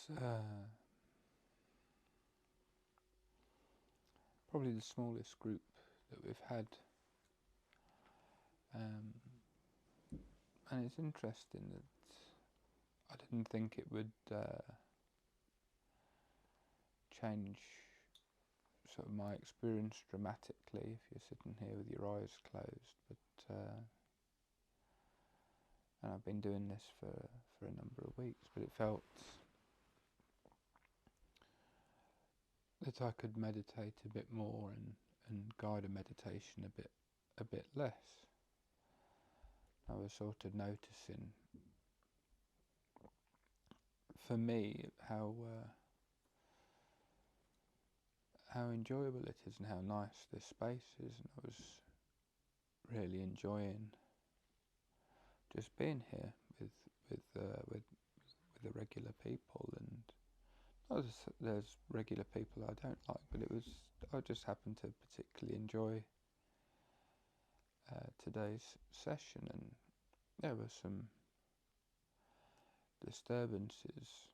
It's probably the smallest group that we've had, and it's interesting that I didn't think it would change sort of my experience dramatically if you're sitting here with your eyes closed, but and I've been doing this for a number of weeks, but it felt that I could meditate a bit more and guide a meditation a bit less. I was sort of noticing, for me, how enjoyable it is and how nice this space is, and I was really enjoying just being here with the regular people. And there's regular people I don't like, but I just happened to particularly enjoy today's session, and there were some disturbances,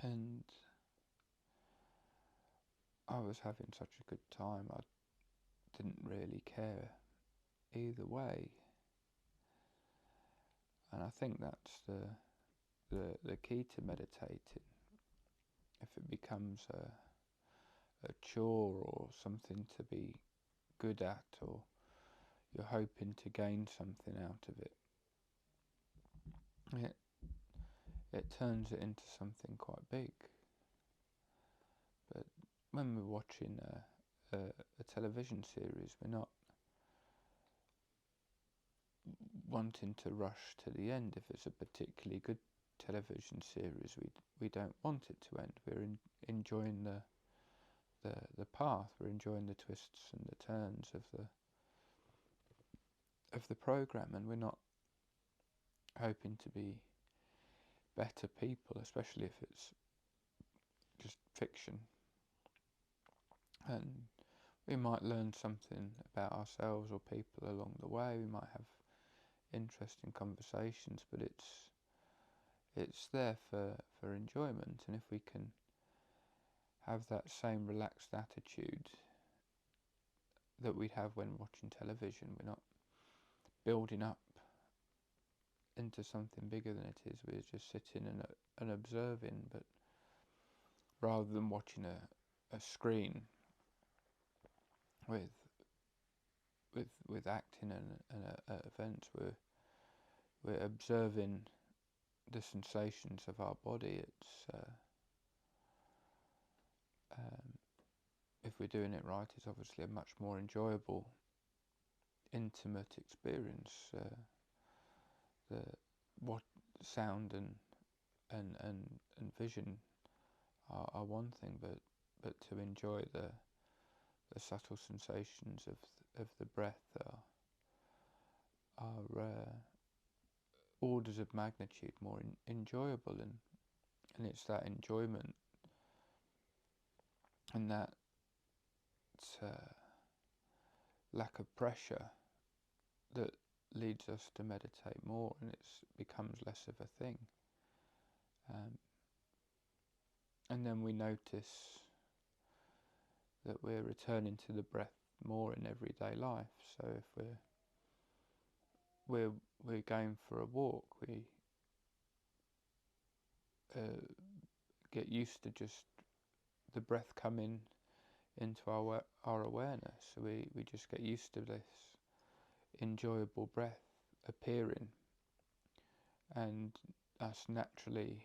and I was having such a good time I didn't really care either way. And I think that's the key to meditating. If it becomes a chore or something to be good at, or you're hoping to gain something out of it, it turns it into something quite big. But when we're watching a television series, we're not wanting to rush to the end. If it's a particularly good television series, we don't want it to end. We're enjoying the path. We're enjoying the twists and the turns of the program, and we're not hoping to be better people, especially if it's just fiction. And we might learn something about ourselves or people along the way. We might have interesting conversations, but it's there for enjoyment. And if we can have that same relaxed attitude that we'd have when watching television, we're not building up into something bigger than it is. We're just sitting and observing, but rather than watching a screen with acting and events, we're observing the sensations of our body. It's if we're doing it right, it's obviously a much more enjoyable, intimate experience. What sound and vision are one thing, but to enjoy the subtle sensations of the breath are orders of magnitude more enjoyable, and it's that enjoyment and that lack of pressure that leads us to meditate more, and it becomes less of a thing. And then we notice that we're returning to the breath more in everyday life. So if we're going for a walk, we get used to just the breath coming into our awareness. So we just get used to this enjoyable breath appearing, and us naturally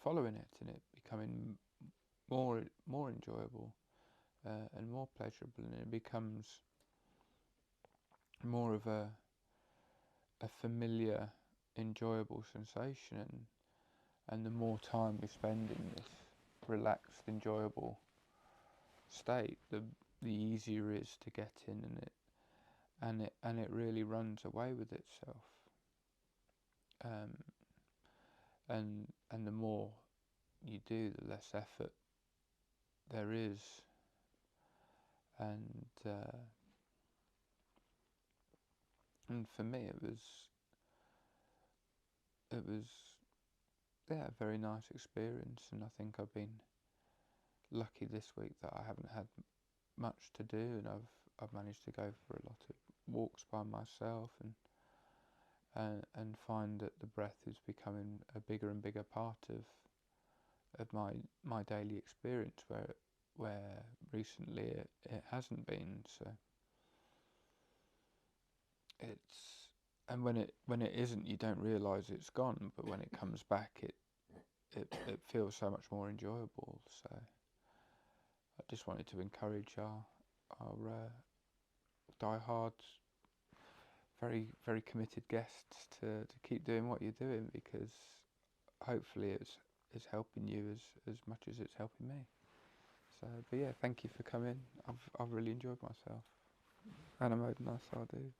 following it, and it becoming more enjoyable and more pleasurable, and it becomes more of a familiar, enjoyable sensation, and the more time we spend in this relaxed, enjoyable state, the easier it is to get in, and it really runs away with itself. And the more you do, the less effort there is, and for me it was yeah, a very nice experience, and I think I've been lucky this week that I haven't had much to do, and I've managed to go for a lot of walks by myself, and find that the breath is becoming a bigger and bigger part of my daily experience, where recently it hasn't been. So it's, and when it isn't, you don't realise it's gone, but when it comes back, it feels so much more enjoyable. So I just wanted to encourage our die-hard, very very committed guests to keep doing what you're doing, because hopefully it's helping you as much as it's helping me. So, but yeah, thank you for coming. I've really enjoyed myself, and I'm nice I do.